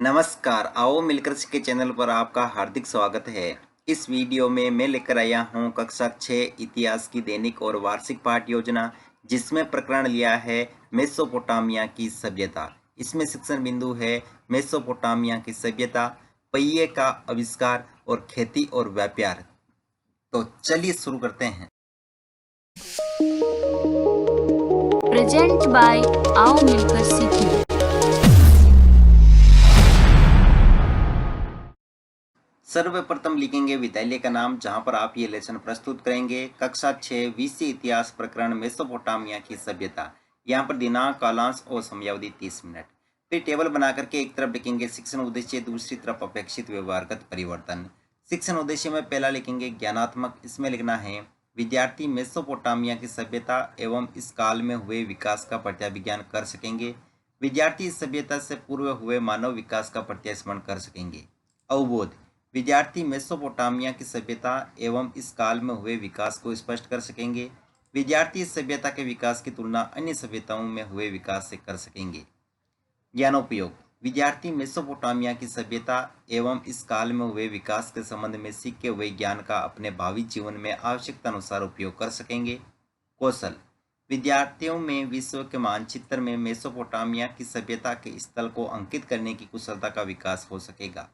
नमस्कार, आओ मिलकर सीखे चैनल पर आपका हार्दिक स्वागत है। इस वीडियो में मैं लेकर आया हूं कक्षा 6 इतिहास की दैनिक और वार्षिक पाठ योजना, जिसमें प्रकरण लिया है मेसोपोटामिया की सभ्यता। इसमें शिक्षण बिंदु है मेसोपोटामिया की सभ्यता, पहिए का आविष्कार और खेती और व्यापार। तो चलिए शुरू करते हैं। प्रेजेंट बाय आओ मिलकर सीखें। सर्वप्रथम लिखेंगे विद्यालय का नाम, जहां पर आप ये लेसन प्रस्तुत करेंगे। कक्षा 6 विषय इतिहास, प्रकरण मेसोपोटामिया की सभ्यता। यहाँ पर दिनांक, कालांश और समयावधि 30 मिनट। फिर टेबल बना करके एक तरफ लिखेंगे शिक्षण उद्देश्य, दूसरी तरफ अपेक्षित व्यवहारगत परिवर्तन। शिक्षण उद्देश्य में पहला लिखेंगे ज्ञानात्मक। इसमें लिखना है विद्यार्थी मेसोपोटामिया की सभ्यता एवं इस काल में हुए विकास का प्रत्याभिज्ञान कर सकेंगे। विद्यार्थी इस सभ्यता से पूर्व हुए मानव विकास का प्रत्यास्मरण कर सकेंगे। अवबोध, विद्यार्थी मेसोपोटामिया की सभ्यता एवं इस काल में हुए विकास को स्पष्ट कर सकेंगे। विद्यार्थी इस सभ्यता के विकास की तुलना अन्य सभ्यताओं में हुए विकास से कर सकेंगे। ज्ञानोपयोग, विद्यार्थी मेसोपोटामिया की सभ्यता एवं इस काल में हुए विकास के संबंध में सीखे हुए ज्ञान का अपने भावी जीवन में आवश्यकता अनुसार उपयोग कर सकेंगे। कौशल, विद्यार्थियों में विश्व के मानचित्र में मेसोपोटामिया की सभ्यता के स्थल को अंकित करने की कुशलता का विकास हो सकेगा।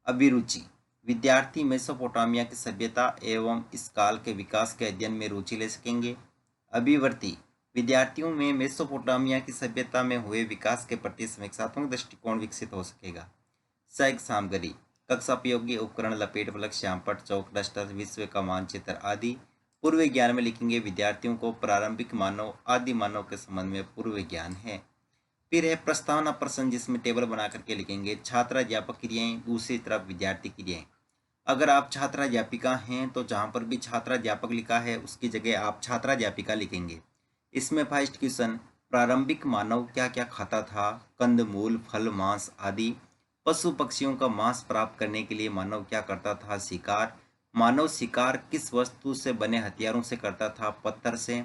अभिरुचि, विद्यार्थी मेसोपोटामिया की सभ्यता एवं इस काल के विकास के अध्ययन में रुचि ले सकेंगे। अभिवर्ती, विद्यार्थियों में मेसोपोटामिया की सभ्यता में हुए विकास के प्रति समीक्षात्मक दृष्टिकोण विकसित हो सकेगा। सहायक सामग्री, कक्षा उपयोगी उपकरण, लपेट फलक, श्यामपट्ट, चौक, डस्टर, विश्व का मानचित्र आदि। पूर्व ज्ञान में लिखेंगे विद्यार्थियों को प्रारंभिक मानव, आदि मानव के संबंध में पूर्व ज्ञान है। फिर है प्रस्तावना प्रश्न, जिसमें टेबल बना करके लिखेंगे छात्र अध्यापक क्रियाएं, दूसरी तरफ विद्यार्थी क्रियाएं। अगर आप छात्रा अध्यापिका हैं तो जहां पर भी छात्रा अध्यापक लिखा है उसकी जगह आप छात्रा अध्यापिका लिखेंगे। इसमें फर्स्ट क्वेश्चन, प्रारंभिक मानव क्या क्या खाता था? कंद मूल, फल, मांस आदि। पशु पक्षियों का मांस प्राप्त करने के लिए मानव क्या करता था? शिकार। मानव शिकार किस वस्तु से बने हथियारों से करता था? पत्थर से।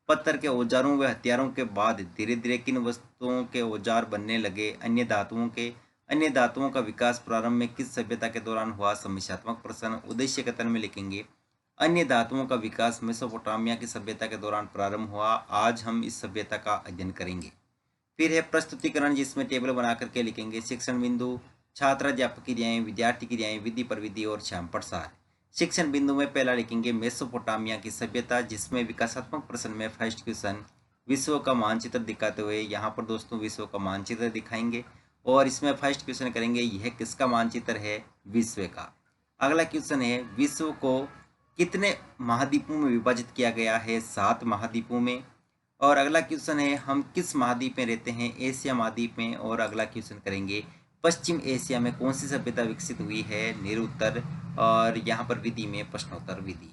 पत्थर के औजारों व हथियारों के बाद धीरे धीरे किन वस्तुओं के औजार बनने लगे? अन्य धातुओं के। अन्य धातुओं का विकास प्रारंभ में किस सभ्यता के दौरान हुआ? समस्यात्मक प्रश्न। उद्देश्य कथन में लिखेंगे अन्य धातुओं का विकास मेसोपोटामिया की सभ्यता के दौरान प्रारंभ हुआ। आज हम इस सभ्यता का अध्ययन करेंगे। फिर है प्रस्तुतिकरण, जिसमें टेबल बना करके लिखेंगे शिक्षण बिंदु, छात्र अध्यापक क्रियाएं, विद्यार्थी क्रियाएं, विधि प्रविधि और श्यामपट्ट सार। शिक्षण बिंदु में पहला लिखेंगे मेसोपोटामिया की सभ्यता, जिसमें विकासात्मक प्रश्न में फर्स्ट क्वेश्चन विश्व का मानचित्र दिखाते हुए, यहाँ पर दोस्तों विश्व का मानचित्र दिखाएंगे और इसमें फर्स्ट क्वेश्चन करेंगे यह किसका मानचित्र है? विश्व का। अगला क्वेश्चन है विश्व को कितने महाद्वीपों में विभाजित किया गया है? 7 महाद्वीपों में। और अगला क्वेश्चन है हम किस महाद्वीप में रहते हैं? एशिया महाद्वीप में। और अगला क्वेश्चन करेंगे पश्चिम एशिया में कौन सी सभ्यता विकसित हुई है? निरुत्तर। और यहाँ पर विधि में प्रश्नोत्तर विधि।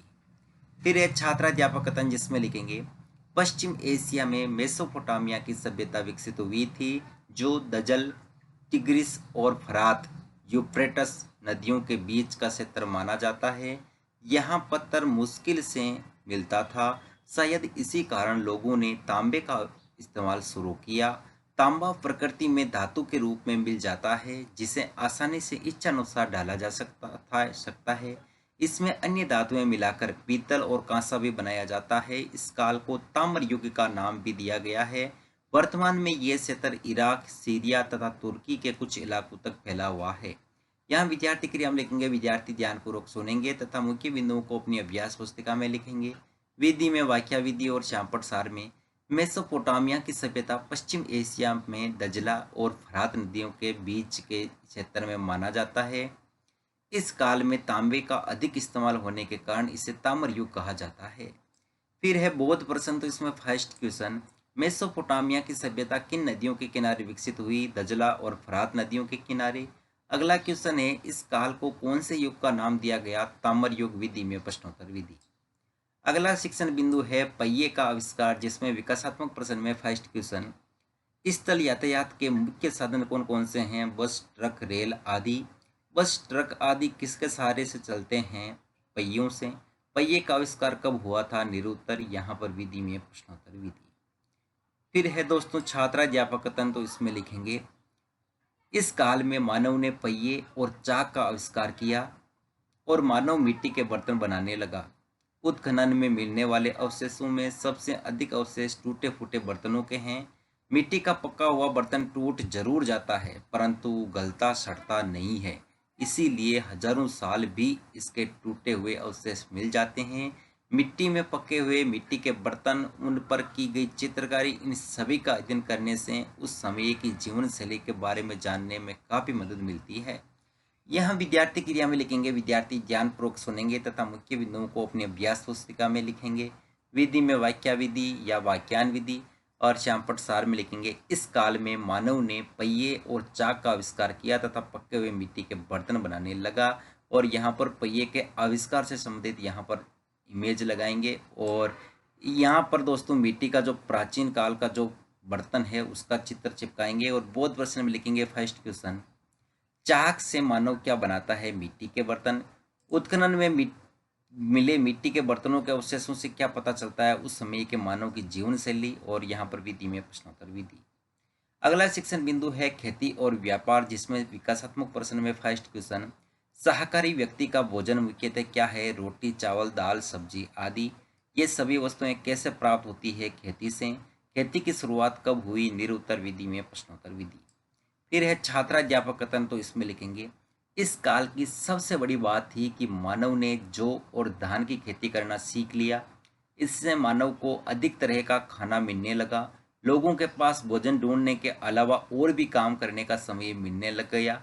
फिर है छात्राध्यापक कथन, जिसमें लिखेंगे पश्चिम एशिया में मेसोपोटामिया की सभ्यता विकसित हुई थी, जो दजल, टिग्रिस और फरात यूफ्रेटस नदियों के बीच का क्षेत्र माना जाता है। यहाँ पत्थर मुश्किल से मिलता था। शायद इसी कारण लोगों ने तांबे का इस्तेमाल शुरू किया। तांबा प्रकृति में धातु के रूप में मिल जाता है, जिसे आसानी से इच्छानुसार डाला जा सकता है। इसमें अन्य धातुएं मिलाकर पीतल और कांसा भी बनाया जाता है। इस काल को ताम्र युग का नाम भी दिया गया है। वर्तमान में यह क्षेत्र इराक, सीरिया तथा तुर्की के कुछ इलाकों तक फैला हुआ है। यहाँ विद्यार्थी क्रिया हम लिखेंगे विद्यार्थी ध्यानपूर्वक सुनेंगे तथा मुख्य बिंदुओं को अपनी अभ्यास पुस्तिका में लिखेंगे। विधि में वाक्या विधि और श्यामपट्ट सार में मेसोपोटामिया की सभ्यता पश्चिम एशिया में दजला और फरात नदियों के बीच के क्षेत्र में माना जाता है। इस काल में तांबे का अधिक इस्तेमाल होने के कारण इसे ताम्र युग कहा जाता है। फिर है बौद्ध प्रश्न, तो इसमें फर्स्ट क्वेश्चन मेसोपोटामिया की सभ्यता किन नदियों के किनारे विकसित हुई? दजला और फरात नदियों के किनारे। अगला क्वेश्चन है इस काल को कौन से युग का नाम दिया गया? ताम्र युग। विधि में प्रश्नोत्तर विधि। अगला शिक्षण बिंदु है पहिए का आविष्कार, जिसमें विकासात्मक प्रश्न में फर्स्ट क्वेश्चन स्थल यातायात के मुख्य साधन कौन कौन से हैं? बस, ट्रक, रेल आदि। बस, ट्रक आदि किसके सहारे से चलते हैं? पहियों से। पहिए का आविष्कार कब हुआ था? निरुत्तर। यहाँ पर विधि में प्रश्नोत्तर विधि। फिर है दोस्तों छात्राध्यापक कथन, तो इसमें लिखेंगे इस काल में मानव ने पहिए और चाक का आविष्कार किया और मानव मिट्टी के बर्तन बनाने लगा। उत्खनन में मिलने वाले अवशेषों में सबसे अधिक अवशेष टूटे फूटे बर्तनों के हैं। मिट्टी का पका हुआ बर्तन टूट जरूर जाता है, परंतु गलता सड़ता नहीं है। इसीलिए हजारों साल भी इसके टूटे हुए अवशेष मिल जाते हैं। मिट्टी में पके हुए मिट्टी के बर्तन, उन पर की गई चित्रकारी, इन सभी का अध्ययन करने से उस समय की जीवन शैली के बारे में जानने में काफी मदद मिलती है। यहाँ विद्यार्थी क्रिया में लिखेंगे, विद्यार्थी ज्ञानपूर्वक सुनेंगे तथा मुख्य बिंदुओं को अपनी अभ्यास पुस्तिका में लिखेंगे। विधि में वाक्या विधि या वाक्यान विधि और श्यामपट सार में लिखेंगे, इस काल में मानव ने पहिए और चाक का आविष्कार किया तथा पके हुए मिट्टी के बर्तन बनाने लगा। और यहाँ पर पहिए के आविष्कार से संबंधित यहाँ पर इमेज लगाएंगे और यहाँ पर दोस्तों मिट्टी का जो प्राचीन काल का जो बर्तन है उसका चित्र चिपकाएंगे। और बोध प्रश्न में लिखेंगे फर्स्ट क्वेश्चन, चाक से मानव क्या बनाता है? मिट्टी के बर्तन। उत्खनन में मिले मिट्टी के बर्तनों के अवशेषों से क्या पता चलता है उस समय के मानव की जीवन शैली। और यहाँ पर विधि में प्रश्नोत्तर विधि। अगला शिक्षण बिंदु है खेती और व्यापार, जिसमें विकासात्मक प्रश्न में फर्स्ट क्वेश्चन, शाकाहारी व्यक्ति का भोजन मुख्यतः क्या है? रोटी, चावल, दाल, सब्जी आदि। ये सभी वस्तुएं कैसे प्राप्त होती है? खेती से। खेती की शुरुआत कब हुई? निरुत्तर विधि में प्रश्नोत्तर विधि। फिर है छात्राध्यापक कथन, तो इसमें लिखेंगे, इस काल की सबसे बड़ी बात थी कि मानव ने जौ और धान की खेती करना सीख लिया। इससे मानव को अधिक तरह का खाना मिलने लगा। लोगों के पास भोजन ढूंढने के अलावा और भी काम करने का समय मिलने लग गया।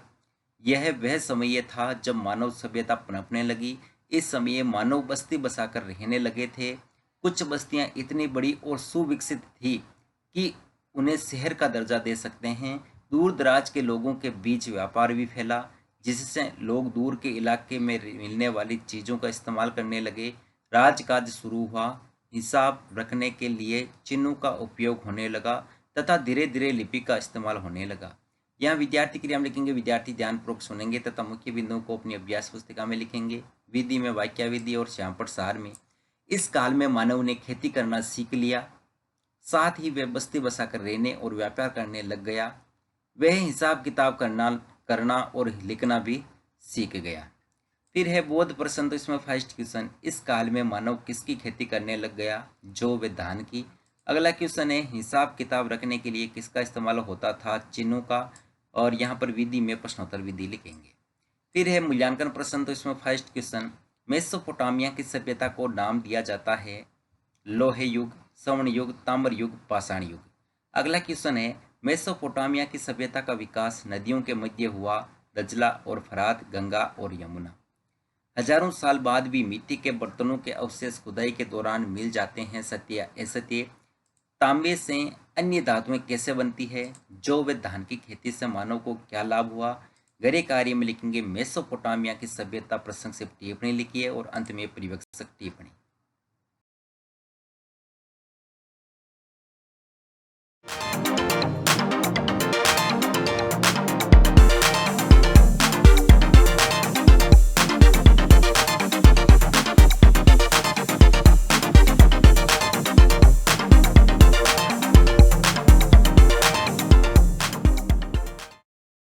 यह वह समय था जब मानव सभ्यता पनपने लगी। इस समय मानव बस्ती बसाकर रहने लगे थे। कुछ बस्तियां इतनी बड़ी और सुविकसित थी कि उन्हें शहर का दर्जा दे सकते हैं। दूर दराज के लोगों के बीच व्यापार भी फैला, जिससे लोग दूर के इलाके में मिलने वाली चीज़ों का इस्तेमाल करने लगे। राजकाज शुरू हुआ, हिसाब रखने के लिए चिन्हों का उपयोग होने लगा तथा धीरे धीरे लिपि का इस्तेमाल होने लगा। यहाँ विद्यार्थी क्रिया में लिखेंगे, विद्यार्थी ध्यानपूर्वक सुनेंगे तथा मुख्य बिंदुओं को अपनी अभ्यास पुस्तिका में लिखेंगे। विधि में वाक्या विधि और श्यामपट सार में, इस काल में मानव ने खेती करना सीख लिया, साथ ही वह बस्ती बसाकर रहने और व्यापार करने लग गया। वह हिसाब किताब करना और लिखना भी सीख गया। फिर है बोध प्रश्न, तो इसमें फर्स्ट क्वेश्चन, इस काल में मानव किसकी खेती करने लग गया? जौ व धान की। अगला क्वेश्चन है, हिसाब किताब रखने के लिए किसका इस्तेमाल होता था? चिन्हों का। और यहाँ पर विधि में प्रश्नोत्तर विधि लिखेंगे। फिर है मूल्यांकन प्रश्न, तो इसमें फर्स्ट क्वेश्चन, मेसोपोटामिया की सभ्यता को नाम दिया जाता है लोहे युग, स्वर्ण युग, ताम्र युग, पाषाण युग। अगला क्वेश्चन है, मेसोपोटामिया की सभ्यता का विकास नदियों के मध्य हुआ, दजला और फरात, गंगा और यमुना। हजारों साल बाद भी मिट्टी के बर्तनों के अवशेष खुदाई के दौरान मिल जाते हैं, सत्य या असत्य। तांबे से अन्य धातुएं कैसे बनती है? जौ व धान की खेती से मानव को क्या लाभ हुआ? गहरे कार्य में लिखेंगे, मेसोपोटामिया की सभ्यता प्रशंसित टिप्पणी लिखिए और अंत में परिवक्षक टिप्पणी।